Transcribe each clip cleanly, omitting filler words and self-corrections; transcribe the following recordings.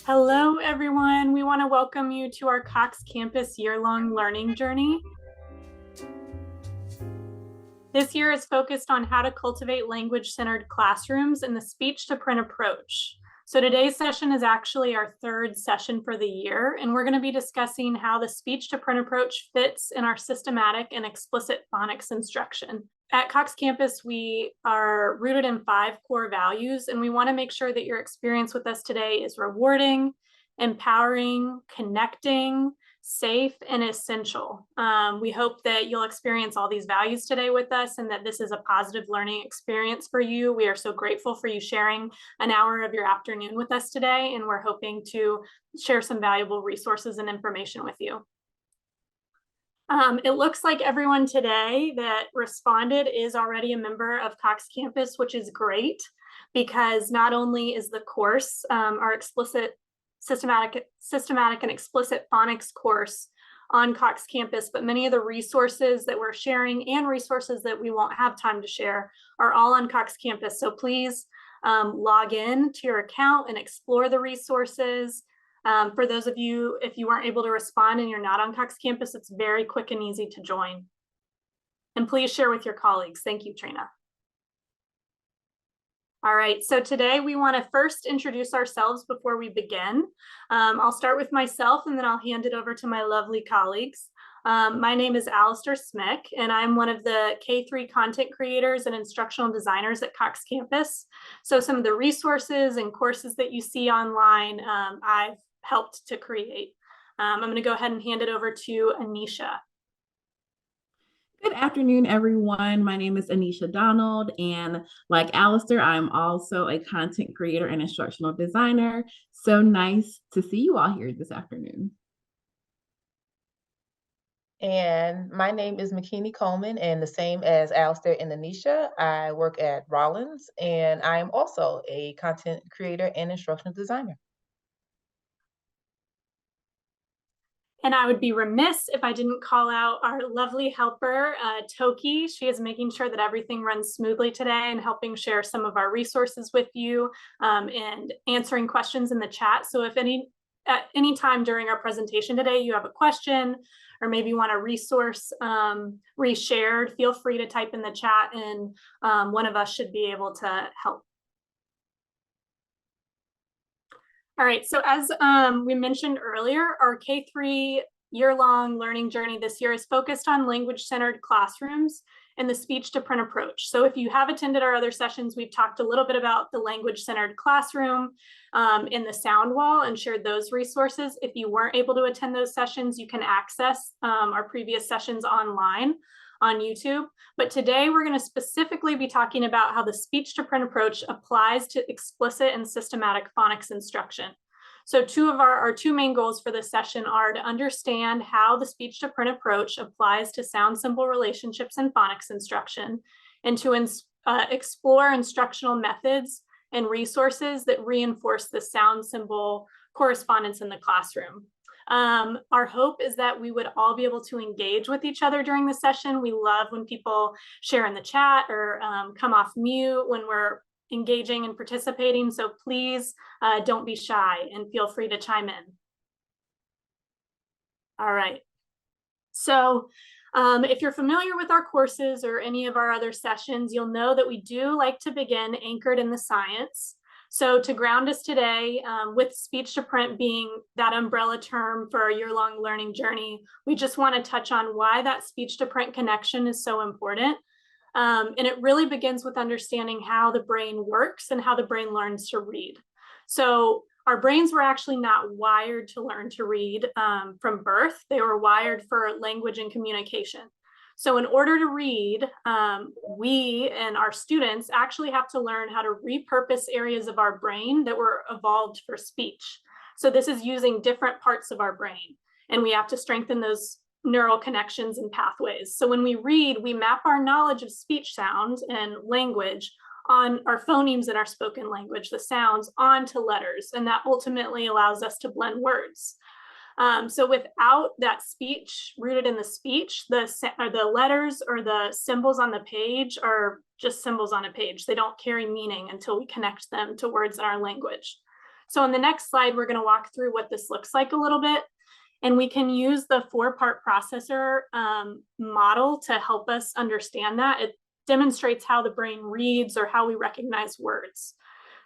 Hello, everyone. We want to welcome you to our Cox Campus year-long learning journey. This year is focused on how to cultivate language-centered classrooms and the speech-to-print approach. So today's session is actually our third session for the year, and we're going to be discussing how the speech-to-print approach fits in our systematic and explicit phonics instruction. At Cox Campus, we are rooted in 5 core values, and we want to make sure that your experience with us today is rewarding, empowering, connecting, safe, and essential. We hope that you'll experience all these values today with us and that this is a positive learning experience for you. We are so grateful for you sharing an hour of your afternoon with us today, and we're hoping to share some valuable resources and information with you. It looks like everyone today that responded is already a member of Cox Campus, which is great because not only is the course our systematic and explicit phonics course on Cox Campus, but many of the resources that we're sharing and resources that we won't have time to share are all on Cox Campus. So please log in to your account and explore the resources. For those of you, if you weren't able to respond and you're not on Cox Campus, it's very quick and easy to join. And please share with your colleagues. Thank you, Trina. All right, so today we want to first introduce ourselves before we begin. I'll start with myself and then I'll hand it over to my lovely colleagues. My name is Alistair Smick, and I'm one of the K-3 content creators and instructional designers at Cox Campus. So some of the resources and courses that you see online, I've helped to create. I'm going to go ahead and hand it over to Anisha. Good afternoon, everyone. My name is Anisha Donald, and like Alistair, I'm also a content creator and instructional designer. So nice to see you all here this afternoon. And my name is McKinney Coleman, and the same as Alistair and Anisha, I work at Rollins, and I am also a content creator and instructional designer. And I would be remiss if I didn't call out our lovely helper, Toki. She is making sure that everything runs smoothly today and helping share some of our resources with you and answering questions in the chat. So if at any time during our presentation today you have a question or maybe you want a resource reshared, feel free to type in the chat and one of us should be able to help. All right, so as we mentioned earlier, our K-3 year-long learning journey this year is focused on language-centered classrooms and the speech-to-print approach. So if you have attended our other sessions, we've talked a little bit about the language-centered classroom in the sound wall and shared those resources. If you weren't able to attend those sessions, you can access our previous sessions online on YouTube. But today we're going to specifically be talking about how the speech-to-print approach applies to explicit and systematic phonics instruction. So our two main goals for this session are to understand how the speech-to-print approach applies to sound symbol relationships in phonics instruction, and to explore instructional methods and resources that reinforce the sound symbol correspondence in the classroom. Our hope is that we would all be able to engage with each other during the session. We love when people share in the chat or come off mute when we're engaging and participating. So please don't be shy and feel free to chime in. All right. So if you're familiar with our courses or any of our other sessions, you'll know that we do like to begin anchored in the science. So to ground us today, with speech to print being that umbrella term for our year-long learning journey, we just want to touch on why that speech to print connection is so important. And it really begins with understanding how the brain works and how the brain learns to read. So our brains were actually not wired to learn to read from birth. They were wired for language and communication. So in order to read, we and our students actually have to learn how to repurpose areas of our brain that were evolved for speech. So this is using different parts of our brain, and we have to strengthen those neural connections and pathways. So when we read, we map our knowledge of speech sounds and language on our phonemes in our spoken language, the sounds, onto letters, and that ultimately allows us to blend words. So without that speech rooted in the speech, the letters or the symbols on the page are just symbols on a page. They don't carry meaning until we connect them to words in our language. So on the next slide, we're going to walk through what this looks like a little bit. And we can use the 4-part processor model to help us understand that. It demonstrates how the brain reads or how we recognize words.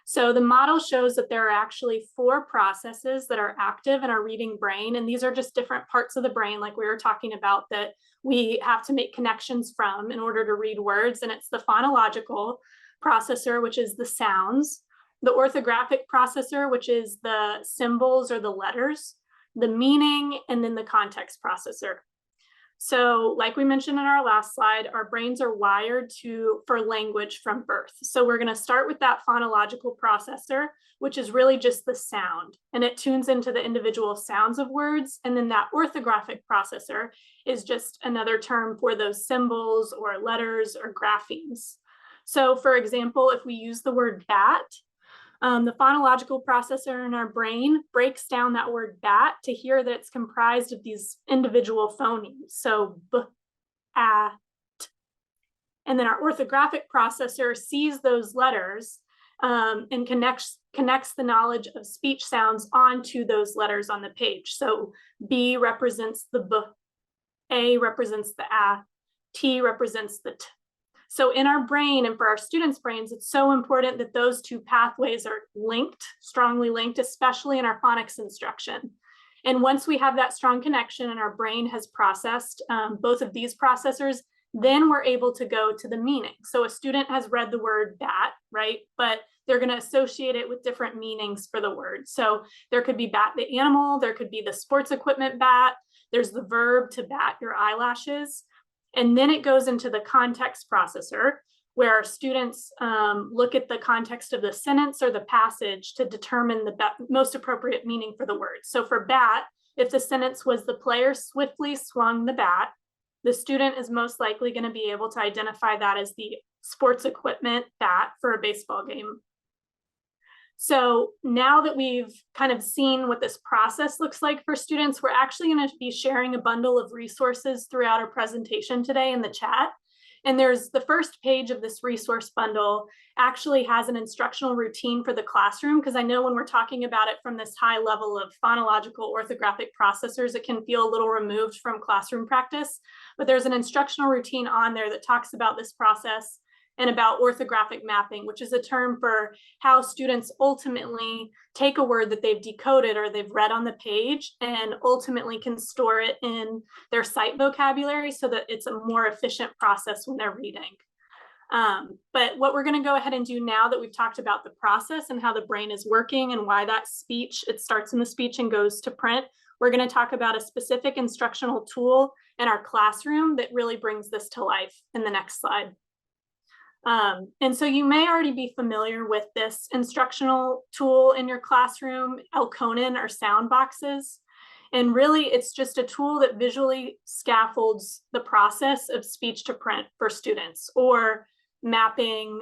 So the model shows that there are actually 4 processes that are active in our reading brain. And these are just different parts of the brain, like we were talking about, that we have to make connections from in order to read words. And it's the phonological processor, which is the sounds, the orthographic processor, which is the symbols or the letters, the meaning, and then the context processor. So like we mentioned in our last slide, our brains are wired for language from birth. So we're going to start with that phonological processor, which is really just the sound, and it tunes into the individual sounds of words. And then that orthographic processor is just another term for those symbols or letters or graphemes. So for example, if we use the word bat, the phonological processor in our brain breaks down that word bat to hear that it's comprised of these individual phonemes. So b, a, t. And then our orthographic processor sees those letters and connects the knowledge of speech sounds onto those letters on the page. So B represents the b, A represents the a, T represents the t. So in our brain and for our students' brains, it's so important that those 2 pathways are linked, strongly linked, especially in our phonics instruction. And once we have that strong connection and our brain has processed both of these processors, then we're able to go to the meaning. So a student has read the word bat, right? But they're going to associate it with different meanings for the word. So there could be bat the animal, there could be the sports equipment bat, there's the verb to bat your eyelashes. And then it goes into the context processor, where our students look at the context of the sentence or the passage to determine the most appropriate meaning for the word. So for bat, if the sentence was the player swiftly swung the bat, the student is most likely going to be able to identify that as the sports equipment bat for a baseball game. So now that we've kind of seen what this process looks like for students, we're actually going to be sharing a bundle of resources throughout our presentation today in the chat. And there's the first page of this resource bundle actually has an instructional routine for the classroom, because I know when we're talking about it from this high level of phonological orthographic processors, it can feel a little removed from classroom practice. But there's an instructional routine on there that talks about this process and about orthographic mapping, which is a term for how students ultimately take a word that they've decoded or they've read on the page and ultimately can store it in their sight vocabulary so that it's a more efficient process when they're reading. But what we're going to go ahead and do now that we've talked about the process and how the brain is working and why that speech, it starts in the speech and goes to print, we're going to talk about a specific instructional tool in our classroom that really brings this to life in the next slide. And so you may already be familiar with this instructional tool in your classroom, Elkonin or sound boxes. And really, it's just a tool that visually scaffolds the process of speech to print for students, or mapping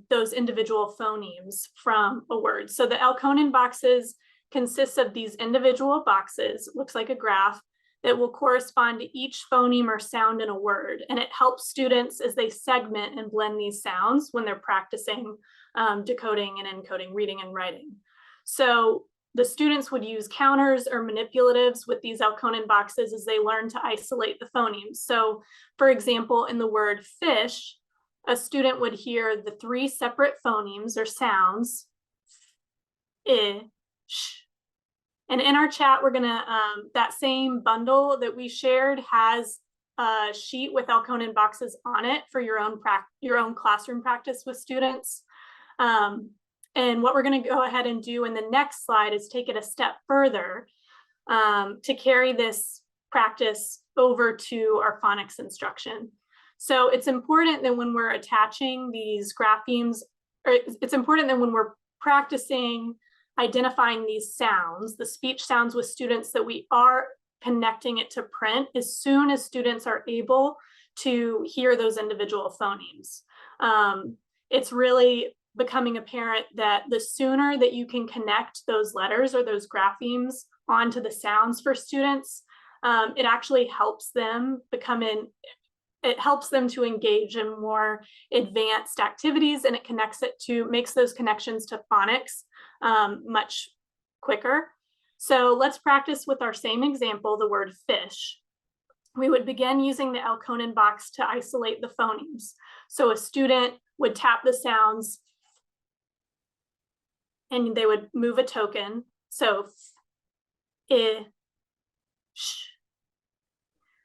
those individual phonemes from a word. So the Elkonin boxes consists of these individual boxes, looks like a graph, that will correspond to each phoneme or sound in a word. And it helps students as they segment and blend these sounds when they're practicing decoding and encoding, reading and writing. So the students would use counters or manipulatives with these Elkonin boxes as they learn to isolate the phonemes. So for example, in the word fish, a student would hear the 3 separate phonemes or sounds, I, sh. And in our chat, we're gonna, that same bundle that we shared has a sheet with Elkonin boxes on it for your own classroom practice with students. And what we're gonna go ahead and do in the next slide is take it a step further to carry this practice over to our phonics instruction. So it's important that when we're attaching these graphemes, or it's important that when we're practicing identifying these sounds, the speech sounds with students, that we are connecting it to print as soon as students are able to hear those individual phonemes. It's really becoming apparent that the sooner that you can connect those letters or those graphemes onto the sounds for students, it actually helps them it helps them to engage in more advanced activities, and it makes those connections to phonics much quicker. So let's practice with our same example, the word fish. We would begin using the Elkonin box to isolate the phonemes. So a student would tap the sounds and they would move a token. So I, sh.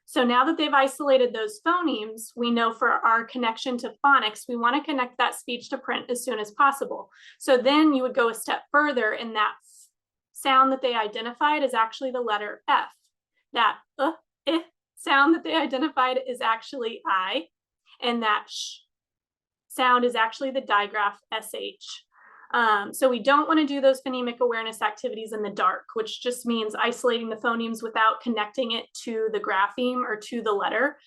So now that they've isolated those phonemes, we know for our connection to phonics, we want to connect that speech to print as soon as possible. So then you would go a step further, and that sound that they identified is actually the letter F. That I sound that they identified is actually I, and that sh sound is actually the digraph SH. So we don't want to do those phonemic awareness activities in the dark, which just means isolating the phonemes without connecting it to the grapheme or to the letter,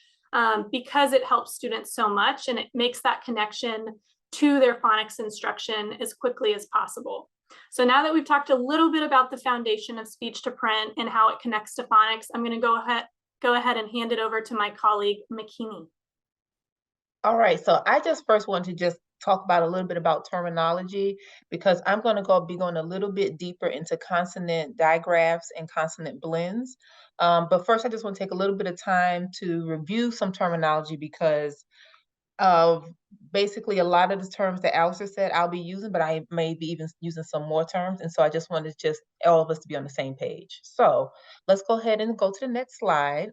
because it helps students so much and it makes that connection to their phonics instruction as quickly as possible. So now that we've talked a little bit about the foundation of speech to print and how it connects to phonics, I'm going to go ahead and hand it over to my colleague, McKinney. All right, so I just first want to just talk about a little bit about terminology, because I'm going to be going a little bit deeper into consonant digraphs and consonant blends. But first, I just want to take a little bit of time to review some terminology, because of basically a lot of the terms that Alistair said I'll be using, but I may be even using some more terms. And so I just wanted just all of us to be on the same page. So let's go ahead and go to the next slide.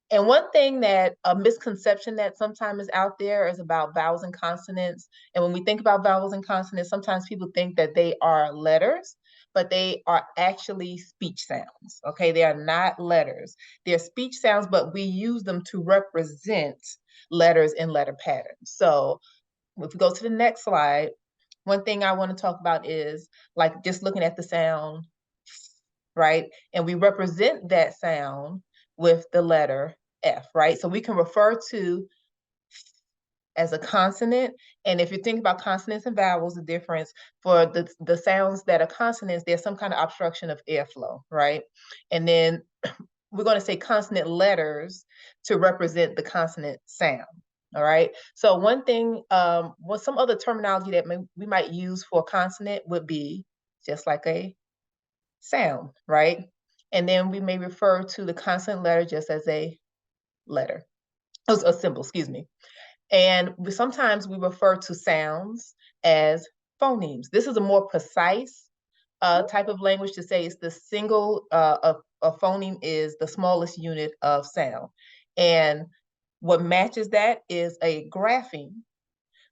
And one thing that a misconception that sometimes is out there is about vowels and consonants. And when we think about vowels and consonants, sometimes people think that they are letters, but they are actually speech sounds. Okay, they are not letters. They're speech sounds, but we use them to represent letters in letter patterns. So if we go to the next slide, one thing I want to talk about is like just looking at the sound, right? And we represent that sound with the letter F, right? So we can refer to as a consonant. And if you think about consonants and vowels, the difference for the sounds that are consonants, there's some kind of obstruction of airflow, right? And then we're going to say consonant letters to represent the consonant sound. All right. So one thing, some other terminology that we might use for consonant would be just like a sound, right? And then we may refer to the consonant letter just as a letter, a symbol, excuse me. And sometimes we refer to sounds as phonemes. This is a more precise type of language to say it's the single, a phoneme is the smallest unit of sound. And what matches that is a grapheme,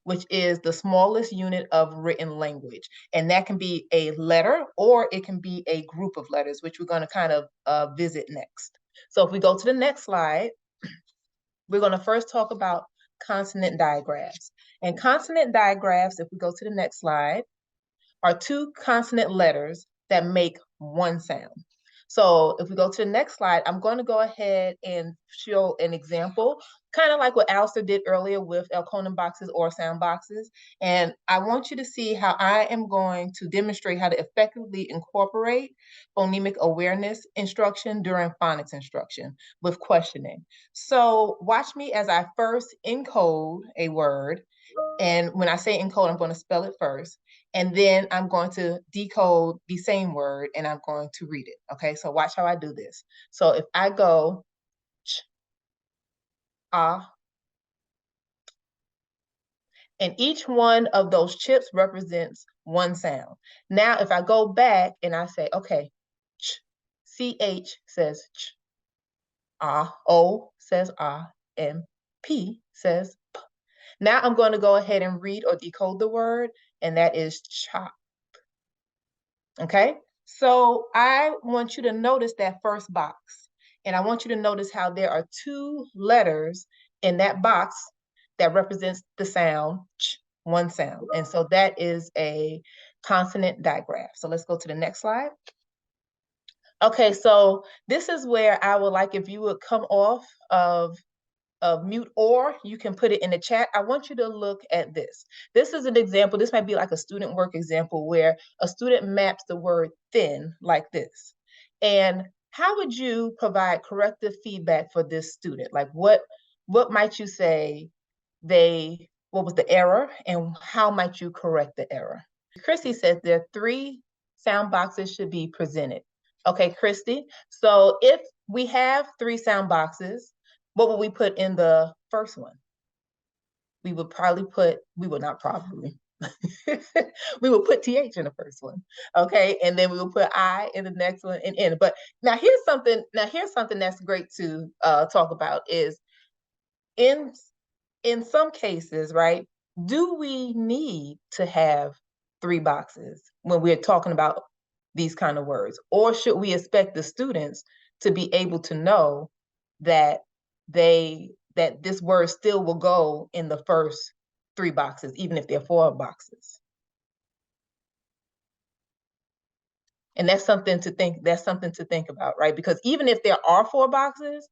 which is the smallest unit of written language. And that can be a letter or it can be a group of letters, which we're going to kind of visit next. So if we go to the next slide, we're going to first talk about consonant digraphs. And consonant digraphs, if we go to the next slide, are two consonant letters that make one sound. So if we go to the next slide, I'm going to go ahead and show an example, kind of like what Alistair did earlier with Elkonin boxes or sound boxes. And I want you to see how I am going to demonstrate how to effectively incorporate phonemic awareness instruction during phonics instruction with questioning. So watch me as I first encode a word. And when I say encode, I'm going to spell it first. And then I'm going to decode the same word and I'm going to read it. Okay, so watch how I do this. So if I go ch, ah, and each one of those chips represents one sound. Now, if I go back and I say, okay, ch, CH says ch, ah, O says ah, and P says p. Now I'm going to go ahead and read or decode the word, and that is chop. Okay, so I want you to notice that first box, and I want you to notice how there are two letters in that box that represents the sound ch, one sound. And so that is a consonant digraph. So let's go to the next slide. Okay, so this is where I would like if you would come off of mute, or you can put it in the chat. I want you to look at this. This is an example. This might be like a student work example where a student maps the word thin like this. And how would you provide corrective feedback for this student? Like what might you say what was the error and how might you correct the error? Christy says there are 3 sound boxes should be presented. Okay, Christy. So if we have 3 sound boxes, what would we put in the first one? We would not probably. We will put TH in the first one. Okay. And then we will put I in the next one and N. But now here's something that's great to talk about is in some cases, right? Do we need to have 3 boxes when we're talking about these kind of words? Or should we expect the students to be able to know that that this word still will go in the first 3 boxes, even if they're 4 boxes? And that's something to think about, right? Because even if there are 4 boxes,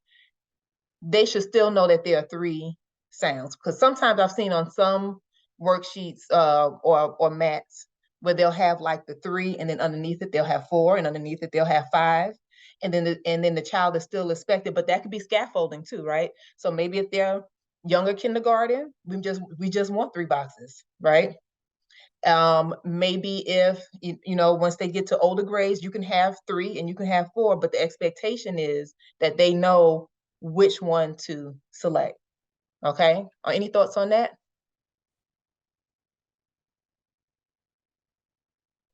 they should still know that there are 3 sounds. Because sometimes I've seen on some worksheets or mats where they'll have like the 3, and then underneath it they'll have 4, and underneath it they'll have 5, and then the child is still expected. But that could be scaffolding too, right? So maybe if they're younger kindergarten, we just want 3 boxes, right? Maybe if once they get to older grades, you can have 3 and you can have 4, but the expectation is that they know which one to select. Okay. Any thoughts on that?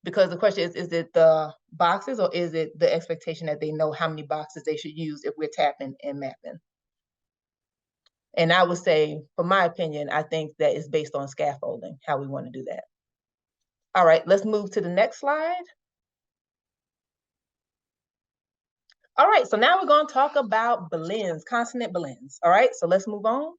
Because the question is it the boxes, or is it the expectation that they know how many boxes they should use if we're tapping and mapping? And I would say, for my opinion, I think that is based on scaffolding, how we want to do that. All right, let's move to the next slide. All right, so now we're going to talk about blends, consonant blends. All right, so let's move on.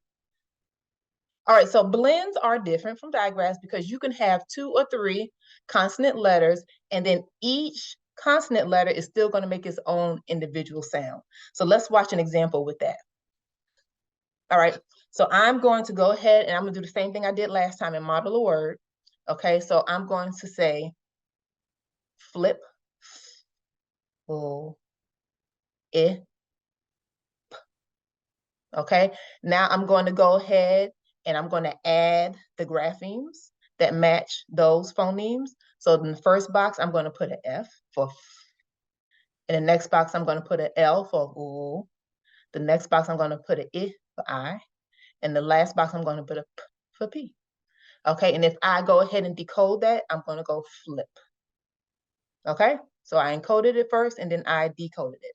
All right, so blends are different from digraphs because you can have 2 or 3 consonant letters, and then each consonant letter is still going to make its own individual sound. So let's watch an example with that. All right, so I'm going to go ahead and I'm going to do the same thing I did last time and model a word. Okay, so I'm going to say flip, full, okay, now I'm going to go ahead and I'm going to add the graphemes that match those phonemes. So in the first box, I'm going to put an F for F. In the next box, I'm going to put an L for U. The next box, I'm going to put an I for I. And the last box, I'm going to put a P for P. Okay, and if I go ahead and decode that, I'm going to go flip. Okay, so I encoded it first and then I decoded it.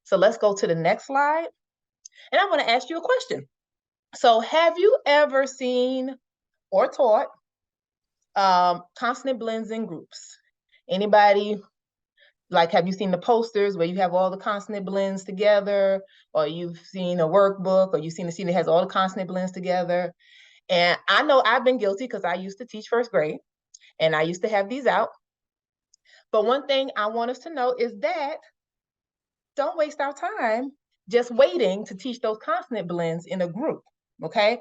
So let's go to the next slide. And I want to ask you a question. So have you ever seen or taught consonant blends in groups? Anybody, like, have you seen the posters where you have all the consonant blends together, or you've seen a workbook, or you've seen the sheet that has all the consonant blends together? And I know I've been guilty because I used to teach first grade and I used to have these out. But one thing I want us to know is that don't waste our time just waiting to teach those consonant blends in a group, okay?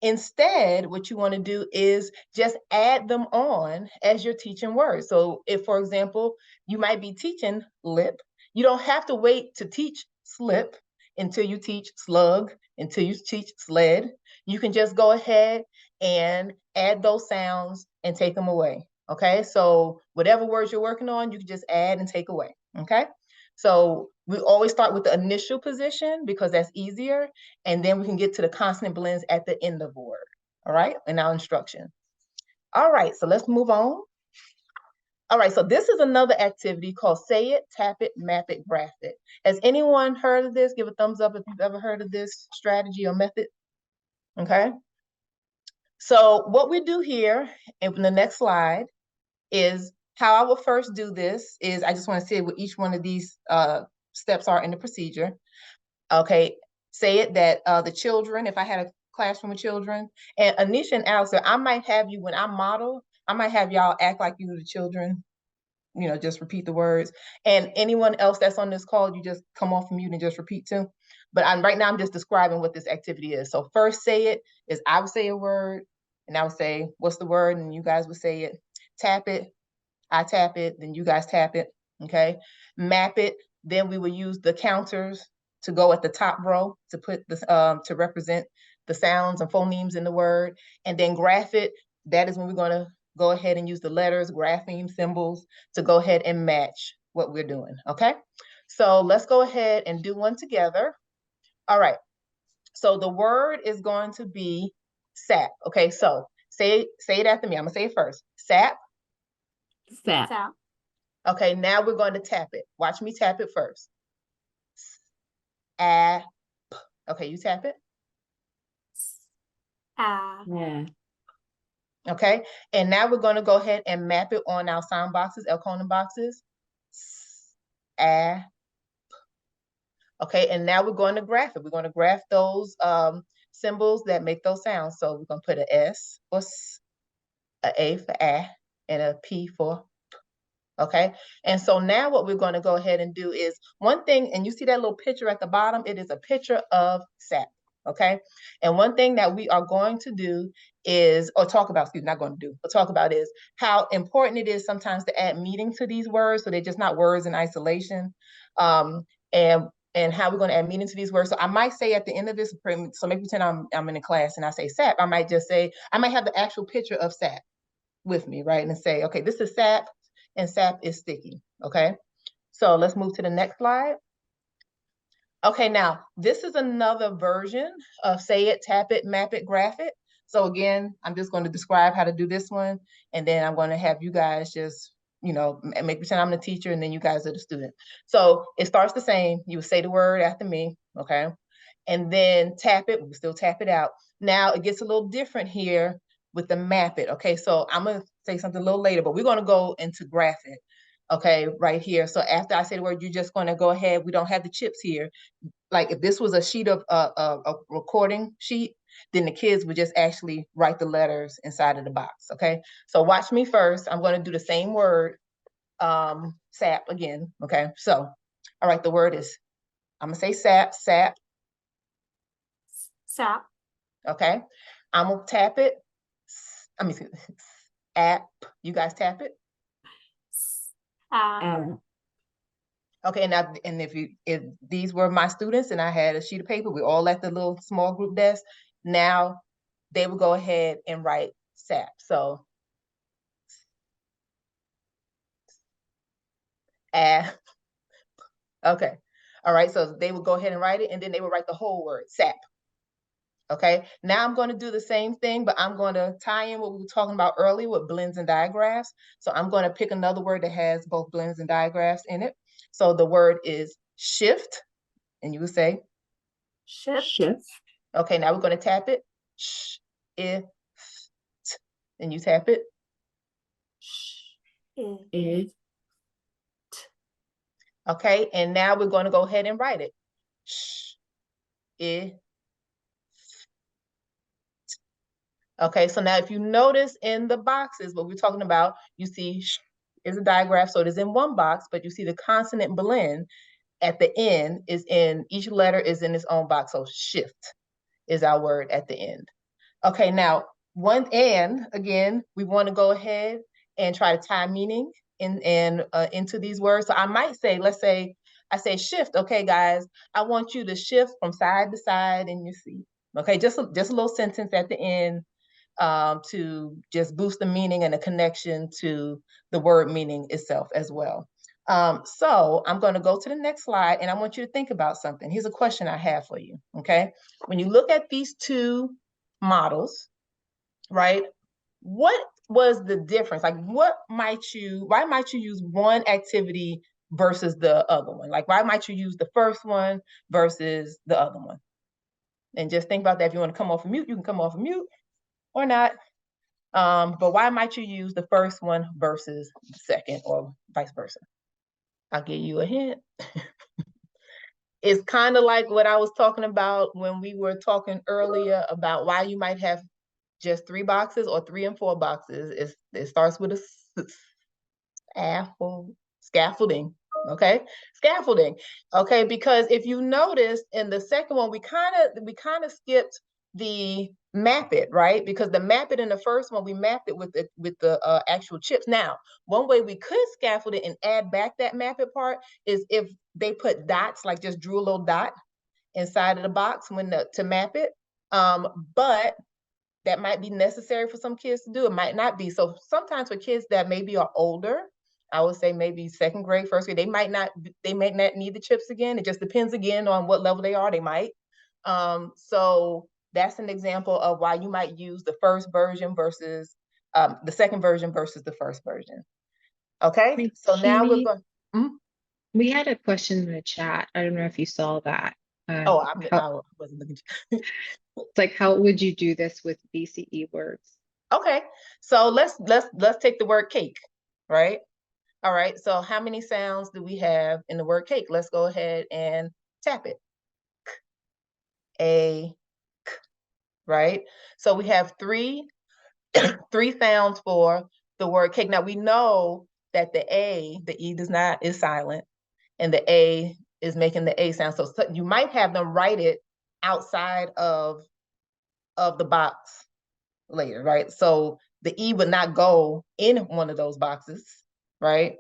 Instead, what you want to do is just add them on as you're teaching words. So if, for example, you might be teaching lip, you don't have to wait to teach slip until you teach slug, until you teach sled. You can just go ahead and add those sounds and take them away. Okay, so whatever words you're working on, you can just add and take away. Okay, so we always start with the initial position because that's easier, and then we can get to the consonant blends at the end of the word. All right, in our instruction. All right, so let's move on. All right, so this is another activity called Say It, Tap It, Map It, Graph It. Has anyone heard of this? Give a thumbs up if you've ever heard of this strategy or method. Okay. So what we do here in the next slide is how I will first do this is I just want to say what each one of these steps are in the procedure. Okay, say it that the children, if I had a classroom of children, and Anisha and Alistair, I might have you, when I model, I might have y'all act like you were the children, just repeat the words. And anyone else that's on this call, you just come off mute and just repeat too. But right now I'm just describing what this activity is. So first say it is I would say a word, and I would say, what's the word? And you guys would say it. Tap it, I tap it, then you guys tap it, okay? Map it, then we will use the counters to go at the top row to put this to represent the sounds and phonemes in the word, and then graph it. That is when we're going to go ahead and use the letters, grapheme symbols to go ahead and match what we're doing, okay? So let's go ahead and do one together. All right, so the word is going to be sap, okay? So say it after me. I'm gonna say it first. Sap. Sap. Sap. Okay, now we're going to tap it. Watch me tap it first. Sap. Okay, you tap it. Yeah. Okay, and now we're going to go ahead and map it on our sound boxes, Elkonin boxes. Okay, and now we're going to graph it. We're going to graph those symbols that make those sounds. So we're going to put an S for S, an A for A, and a P for P. Okay, and so now what we're going to go ahead and do is one thing, and you see that little picture at the bottom, it is a picture of sap. Okay, and one thing that we are going to do is, or talk about, excuse me, not going to do, but talk about is how important it is sometimes to add meaning to these words, so they're just not words in isolation, and how we're going to add meaning to these words. So I might say at the end of this, so maybe pretend I'm in a class and I say sap, I might just say, I might have the actual picture of sap with me, right, and say, okay, this is sap, and sap is sticky, okay? So let's move to the next slide. Okay, now this is another version of say it, tap it, map it, graph it. So again, I'm just going to describe how to do this one, and then I'm going to have you guys just, you know, make pretend I'm the teacher, and then you guys are the student. So it starts the same. You would say the word after me, okay? And then tap it, we still tap it out. Now it gets a little different here with the map it, okay? So I'm gonna say something a little later, but we're gonna go into graph it, okay, right here. So after I say the word, you're just gonna go ahead, we don't have the chips here. Like if this was a sheet of a recording sheet, then the kids would just actually write the letters inside of the box, okay? So watch me first. I'm gonna do the same word, sap again, okay? So, all right, the word is, I'm gonna say sap, sap, Sap. okay? I'm gonna tap it. I mean, app, you guys tap it. Okay, now, and if these were my students and I had a sheet of paper, we all at the little small group desk, now they would go ahead and write SAP. So, okay. All right, so they would go ahead and write it, and then they would write the whole word, SAP. Okay, now I'm going to do the same thing, but I'm going to tie in what we were talking about earlier with blends and digraphs. So I'm going to pick another word that has both blends and digraphs in it. So the word is shift, and you would say Shift. Okay, now we're going to tap it. Sh, if, t, and you tap it. Is. Okay, and now we're going to go ahead and write it. Sh, if. Okay, so now if you notice in the boxes, what we're talking about, you see sh is a digraph, so it is in one box, but you see the consonant blend at the end is in, each letter is in its own box, so shift is our word at the end. Okay, now one, and again, we want to go ahead and try to tie meaning into these words. So I might say, let's say I say shift. Okay, guys, I want you to shift from side to side in your seat. Okay, just a little sentence at the end to just boost the meaning and the connection to the word meaning itself as well. So I'm going to go to the next slide, and I want you to think about something. Here's a question I have for you. Okay, when you look at these two models, right? What was the difference? Like, why might you use one activity versus the other one? Like, why might you use the first one versus the other one? And just think about that. If you want to come off of mute, you can come off of mute or not. But why might you use the first one versus the second, or vice versa? I'll give you a hint. It's kind of like what I was talking about when we were talking earlier about why you might have just 3 boxes or 3 and 4 boxes. It starts with a scaffolding. Okay, scaffolding. Okay, because if you notice in the second one, we kind of skipped the map it, right? Because the map it in the first one, we mapped it with the actual chips. Now, one way we could scaffold it and add back that map it part is if they put dots, like just drew a little dot inside of the box to map it. But that might be necessary for some kids to do. It might not be. So sometimes for kids that maybe are older, I would say maybe second grade, first grade, they might not need the chips again. It just depends again on what level they are. They might. So that's an example of why you might use the first version versus the second version versus the first version. Okay, Hey, so now we're Kiwi, going. Mhm. we had a question in the chat. I don't know if you saw that. Oh, How I wasn't looking. it's like, how would you do this with BCE words? Okay, so let's take the word cake, right? All right, so how many sounds do we have in the word cake? Let's go ahead and tap it. A, k, right? So we have three sounds for the word cake. Now we know that the E is silent, and the A is making the A sound. So you might have them write it outside of the box later, right? So the E would not go in one of those boxes, right?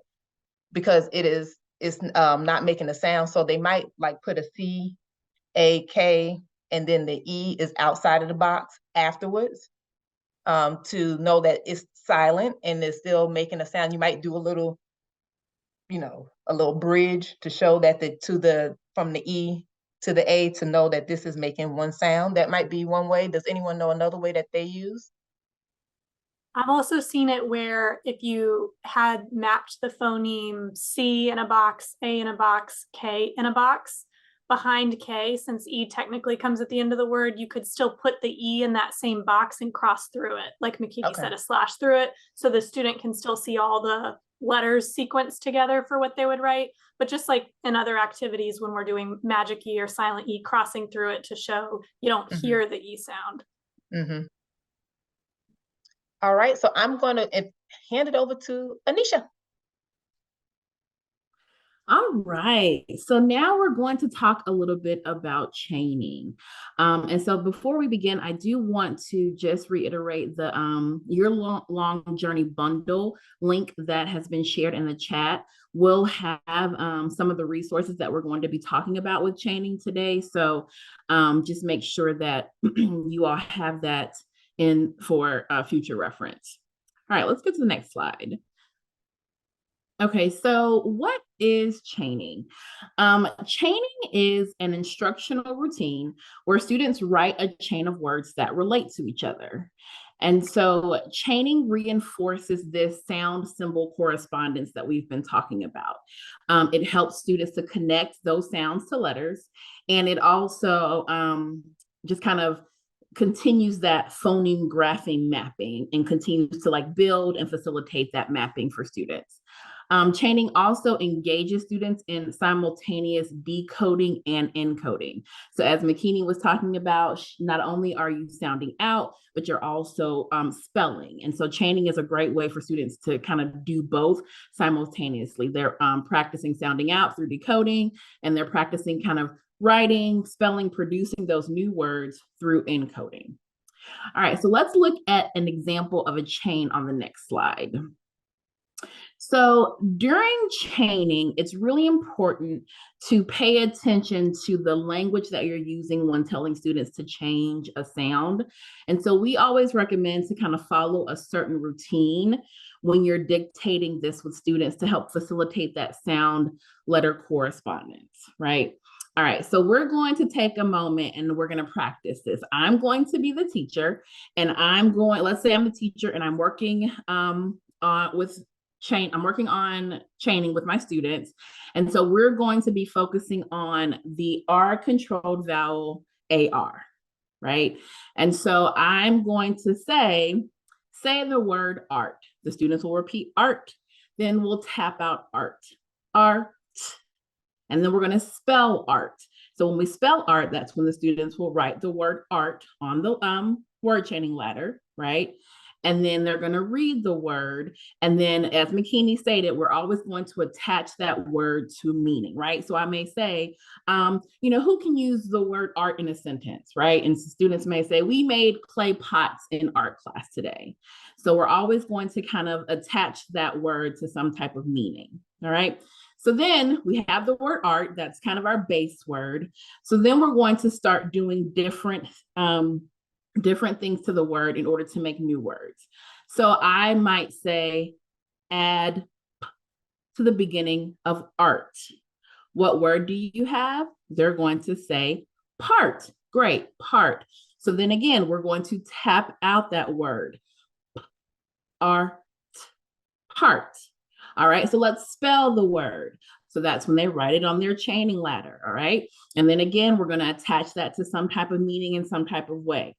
Because it's not making a sound. So they might like put a C, A, K, and then the E is outside of the box afterwards, to know that it's silent and it's still making a sound. You might do a little, a little bridge to show that from the E to the A to know that this is making one sound. That might be one way. Does anyone know another way that they use? I've also seen it where if you had mapped the phoneme C in a box, A in a box, K in a box, behind K, since E technically comes at the end of the word, you could still put the E in that same box and cross through it, like McKinney Okay. said, a slash through it, so the student can still see all the letters sequenced together for what they would write. But just like in other activities, when we're doing magic E or silent E, crossing through it to show you don't hear the E sound. Mm-hmm. All right, so I'm going to hand it over to Anisha. All right. So now we're going to talk a little bit about chaining. And so before we begin, I do want to just reiterate the Your Long Journey bundle link that has been shared in the chat. We'll have some of the resources that we're going to be talking about with chaining today. So just make sure that you all have that in for future reference. All right, let's get to the next slide. Okay, so what is chaining? Chaining is an instructional routine where students write a chain of words that relate to each other. And so chaining reinforces this sound symbol correspondence that we've been talking about. It helps students to connect those sounds to letters, and it also just kind of continues that phoneme graphing mapping and continues to like build and facilitate that mapping for students. Chaining also engages students in simultaneous decoding and encoding. So as McKinney was talking about, not only are you sounding out, but you're also spelling. And so chaining is a great way for students to kind of do both simultaneously. They're practicing sounding out through decoding, and they're practicing kind of writing, spelling, producing those new words through encoding. All right, so let's look at an example of a chain on the next slide. So during chaining, it's really important to pay attention to the language that you're using when telling students to change a sound. And so we always recommend to kind of follow a certain routine when you're dictating this with students to help facilitate that sound letter correspondence, right? All right, so we're going to take a moment and we're going to practice this. I'm going to be the teacher, and let's say I'm the teacher and I'm working I'm working on chaining with my students. And so we're going to be focusing on the R controlled vowel AR, right? And so I'm going to say the word art. The students will repeat art. Then we'll tap out art, art. And then we're going to spell art. So when we spell art, that's when the students will write the word art on the word chaining ladder, right? And then they're going to read the word. And then, as McKinney stated, we're always going to attach that word to meaning, right? So I may say, who can use the word art in a sentence, right? And students may say, we made clay pots in art class today. So we're always going to kind of attach that word to some type of meaning, all right? So then we have the word art, that's kind of our base word. So then we're going to start doing different different things to the word in order to make new words. So I might say add to the beginning of art. What word do you have? They're going to say part. Great, part. So then again, we're going to tap out that word. Art, part. All right, so let's spell the word. So that's when they write it on their chaining ladder, all right? And then again, we're gonna attach that to some type of meaning in some type of way.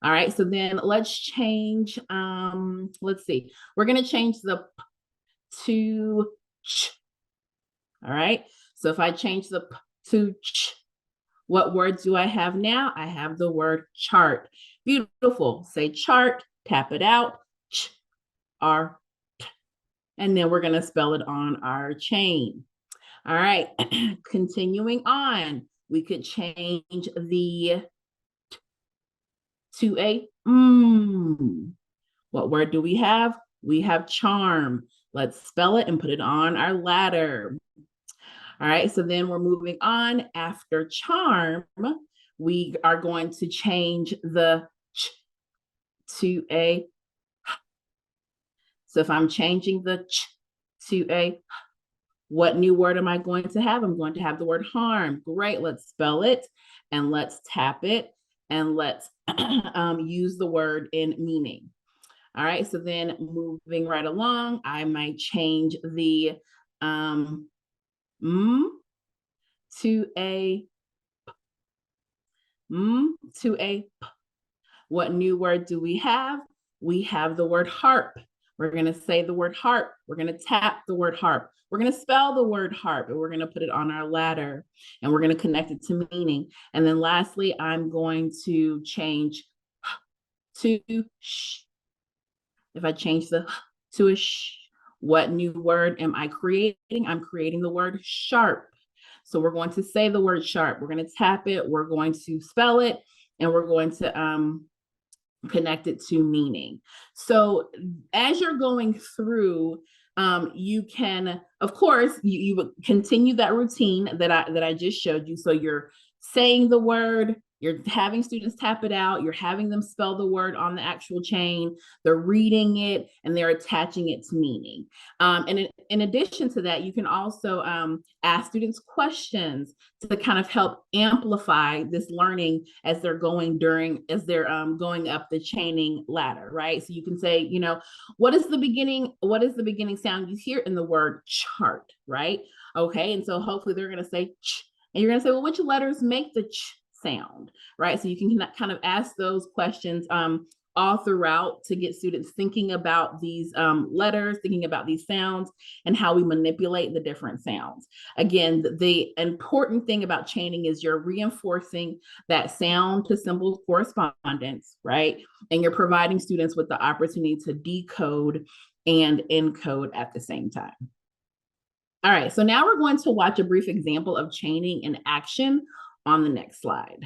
All right, so then let's change, let's see. We're gonna change the p to ch, all right? So if I change the p to ch, what word do I have now? I have the word chart. Beautiful, say chart, tap it out, ch, r, and then we're gonna spell it on our chain. All right, continuing on, we could change the to a What word do we have? We have charm. Let's spell it and put it on our ladder. All right, so then we're moving on. After charm, we are going to change the ch to a. So if I'm changing the ch to a, what new word am I going to have? I'm going to have the word harm. Great, let's spell it and let's tap it and let's use the word in meaning. All right, so then moving right along, I might change the to a to a. What new word do we have? We have the word harp. We're going to say the word harp. We're going to tap the word harp. We're going to spell the word harp, and we're going to put it on our ladder, and we're going to connect it to meaning. And then lastly, I'm going to change to sh. If I change the to a sh, what new word am I creating? I'm creating the word sharp. So we're going to say the word sharp. We're going to tap it. We're going to spell it, and we're going to connected to meaning. So as you're going through, you can, of course, you would continue that routine that I just showed you. So you're saying the word, you're having students tap it out, you're having them spell the word on the actual chain, they're reading it, and they're attaching it to meaning. And in addition to that, you can also ask students questions to kind of help amplify this learning as they're going going up the chaining ladder, right? So you can say, you know, what is the beginning sound you hear in the word chart, right? Okay, and so hopefully they're going to say ch, and you're going to say, well, which letters make the ch sound, right? So you can kind of ask those questions all throughout to get students thinking about these letters, thinking about these sounds, and how we manipulate the different sounds. Again, the important thing about chaining is you're reinforcing that sound to symbol correspondence, right? And you're providing students with the opportunity to decode and encode at the same time. All right, so now we're going to watch a brief example of chaining in action on the next slide.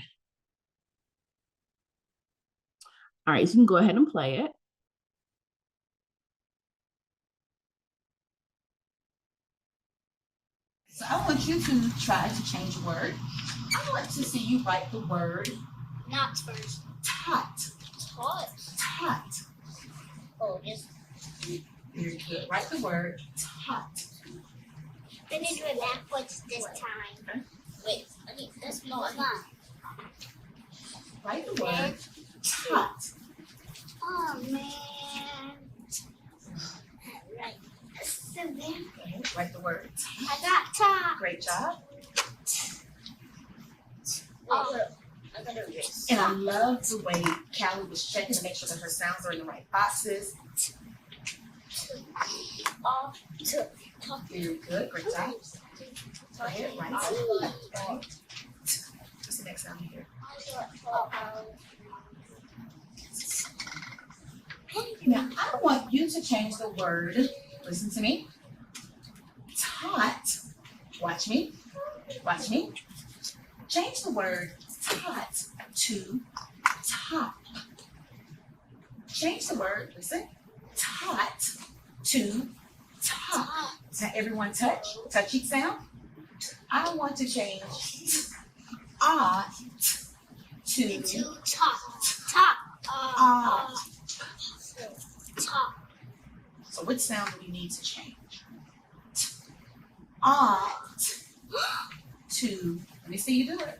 All right, so you can go ahead and play it. So I want you to try to change a word. I want to see you write the word not first. tot. Tot. Tot. Oh, just Very good. Write the word tot. let me do it backwards this time. Wait, I need this one. Write the word tot. Oh man. Right. So then Okay. Write the word tot. I got top. Great job. Oh, I got a wrist. And I love the way Callie was checking to make sure that her sounds are in the right boxes. Oh, to top. Very good. Great job. Go ahead. Write it. Okay. What's the next sound you hear? Now, I want you to change the word, listen to me, tot, watch me, change the word tot to top. Change the word, listen, tot to top. Is that everyone touch? Touch each sound? I want to change ah to Top. Top. So which sound do we need to change? Ah. To, let me see you do it.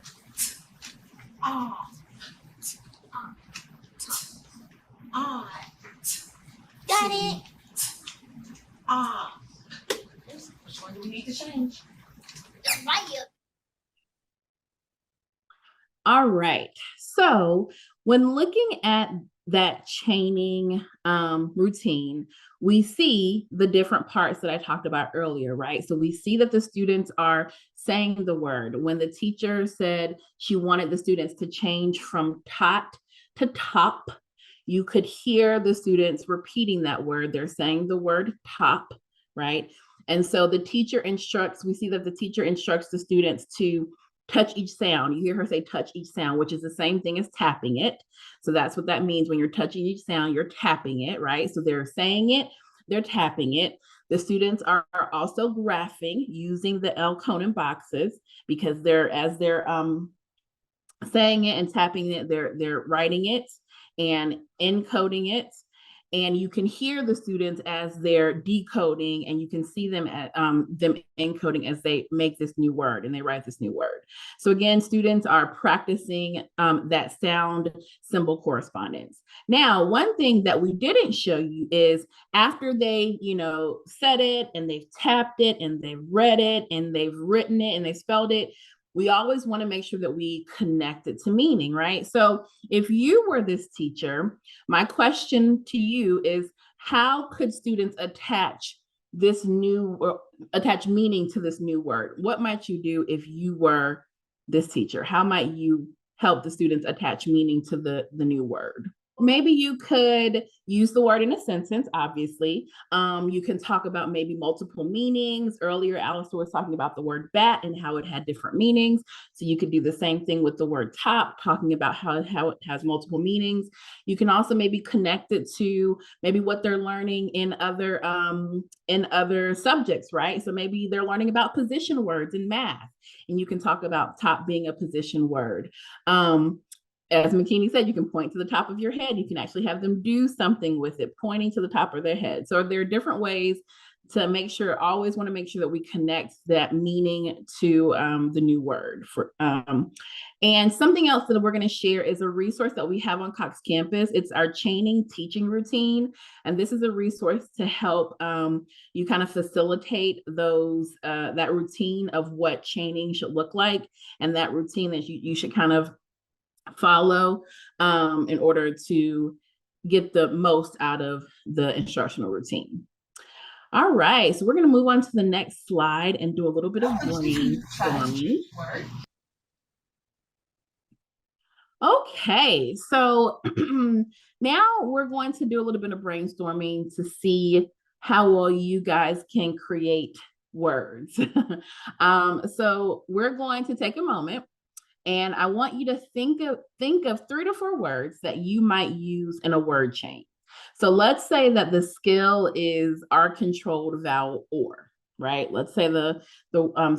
Ah. Ah. Got it. Ah. Which one do we need to change? Right here. All right. So when looking at that chaining routine, we see the different parts that I talked about earlier, right? So we see that the students are saying the word. When the teacher said she wanted the students to change from tot to top, you could hear the students repeating that word. They're saying the word top, right? And so the teacher instructs, we see that the teacher instructs the students to touch each sound. You hear her say touch each sound, which is the same thing as tapping it. So that's what that means. When you're touching each sound, you're tapping it, right? So they're saying it, they're tapping it. The students are also graphing using the L Conan boxes because as they're saying it and tapping it, they're writing it and encoding it. And you can hear the students as they're decoding, and you can see them at them encoding as they make this new word and they write this new word. So again, students are practicing that sound symbol correspondence. Now, one thing that we didn't show you is after they, said it and they've tapped it and they've read it and they've written it and they spelled it, we always want to make sure that we connect it to meaning, right? So if you were this teacher, my question to you is, how could students attach meaning to this new word? What might you do if you were this teacher? How might you help the students attach meaning to the new word? Maybe you could use the word in a sentence, obviously. You can talk about maybe multiple meanings. Earlier, Alistair was talking about the word bat and how it had different meanings. So you could do the same thing with the word top, talking about how it has multiple meanings. You can also maybe connect it to maybe what they're learning in other subjects, right? So maybe they're learning about position words in math, and you can talk about top being a position word. As McKinney said, you can point to the top of your head. You can actually have them do something with it, pointing to the top of their head. So there are different ways to always want to make sure that we connect that meaning to the new word. And something else that we're going to share is a resource that we have on Cox campus. It's our chaining teaching routine. And this is a resource to help you kind of facilitate that routine of what chaining should look like, and that routine that you should kind of follow in order to get the most out of the instructional routine. All right, so we're going to move on to the next slide and do a little bit of brainstorming. Okay, so now we're going to do a little bit of brainstorming to see how well you guys can create words. So we're going to take a moment, and I want you to think of 3 to 4 words that you might use in a word chain. So let's say that the skill is R controlled vowel or, right? Let's say the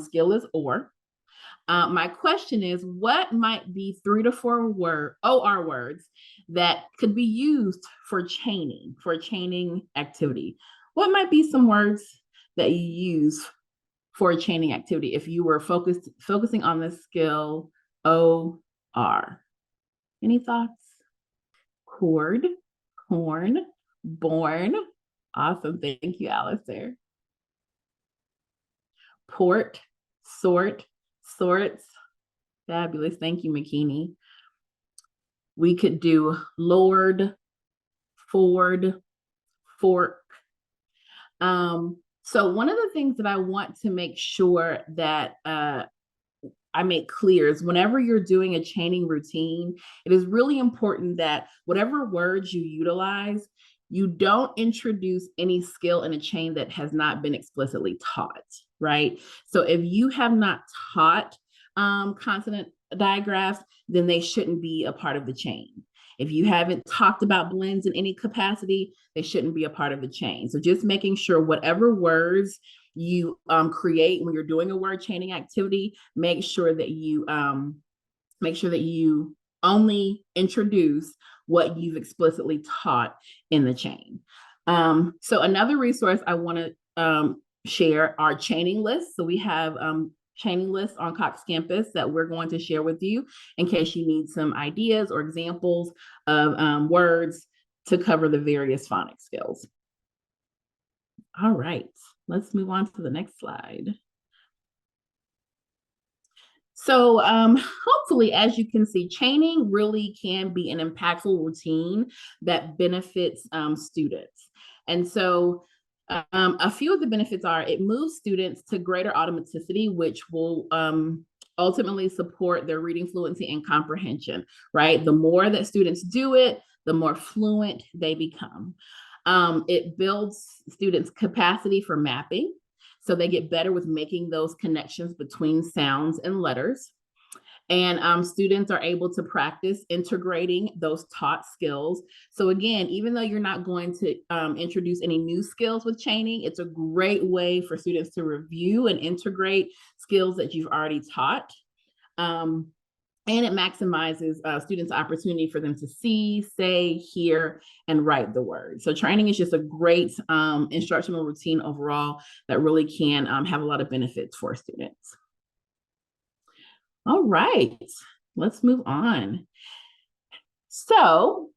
skill is or. My question is, what might be 3 to 4 OR words that could be used for chaining activity? What might be some words that you use for a chaining activity if you were focusing on the skill OR? Any thoughts? Cord, corn, born. Awesome. Thank you, Alistair. Port, sort, sorts. Fabulous. Thank you, McKinney. We could do Lord, Ford, fork. So one of the things that I want to make sure that I make clear is whenever you're doing a chaining routine, it is really important that whatever words you utilize, you don't introduce any skill in a chain that has not been explicitly taught, right? So if you have not taught consonant digraphs, then they shouldn't be a part of the chain. If you haven't talked about blends in any capacity, they shouldn't be a part of the chain. So just making sure whatever words you create when you're doing a word chaining activity, make sure that you only introduce what you've explicitly taught in the chain. So another resource I want to share are chaining lists. So we have chaining lists on Cox campus that we're going to share with you in case you need some ideas or examples of words to cover the various phonics skills. All right, let's move on to the next slide. So hopefully, as you can see, chaining really can be an impactful routine that benefits students. And so a few of the benefits are it moves students to greater automaticity, which will ultimately support their reading fluency and comprehension, right? The more that students do it, the more fluent they become. It builds students' capacity for mapping, so they get better with making those connections between sounds and letters. And students are able to practice integrating those taught skills. So again, even though you're not going to introduce any new skills with chaining, it's a great way for students to review and integrate skills that you've already taught. And it maximizes students' opportunity for them to see, say, hear, and write the word. So training is just a great instructional routine overall that really can have a lot of benefits for students. All right, let's move on. So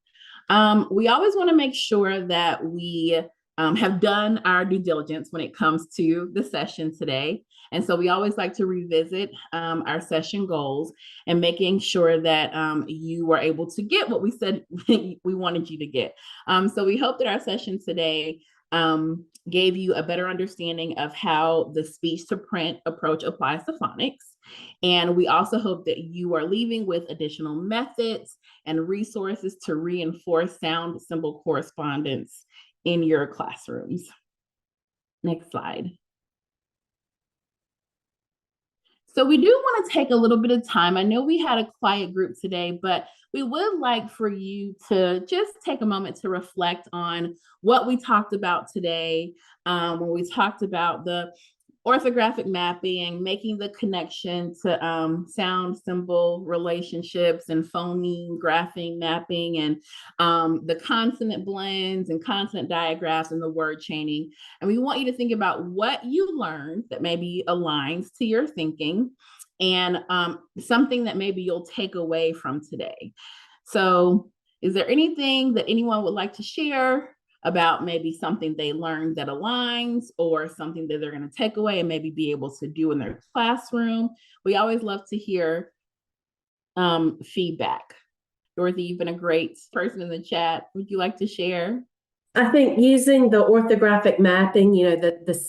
we always want to make sure that we have done our due diligence when it comes to the session today. And so we always like to revisit our session goals and making sure that you were able to get what we said we wanted you to get. So we hope that our session today gave you a better understanding of how the speech to print approach applies to phonics. And we also hope that you are leaving with additional methods and resources to reinforce sound symbol correspondence in your classrooms. Next slide. So we do want to take a little bit of time. I know we had a quiet group today, but we would like for you to just take a moment to reflect on what we talked about today, when we talked about the orthographic mapping, making the connection to sound symbol relationships and phoneme, graphing, mapping, and the consonant blends and consonant diagraphs and the word chaining. And we want you to think about what you learned that maybe aligns to your thinking and something that maybe you'll take away from today. So is there anything that anyone would like to share about maybe something they learned that aligns or something that they're going to take away and maybe be able to do in their classroom? We always love to hear feedback. Dorothy, you've been a great person in the chat. Would you like to share? I think using the orthographic mapping, you know, the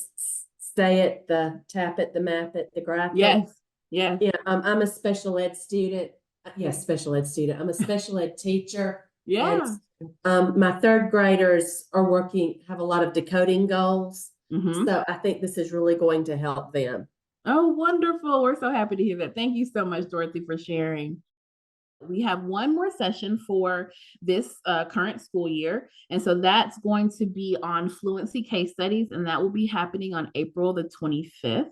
say it, the tap it, the map it, the graph. Yes, yes. Yeah, I'm a special ed student. Yes, special ed student. I'm a special ed teacher. Yeah. And my third graders are have a lot of decoding goals. Mm-hmm. So I think this is really going to help them. Oh, wonderful. We're so happy to hear that. Thank you so much, Dorothy, for sharing. We have one more session for this current school year. And so that's going to be on fluency case studies, and that will be happening on April the 25th.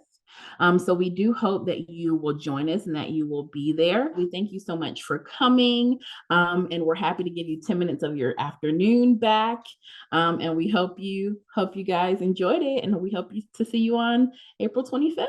So we do hope that you will join us and that you will be there. We thank you so much for coming, and we're happy to give you 10 minutes of your afternoon back. And we hope you guys enjoyed it, and we hope to see you on April 25th.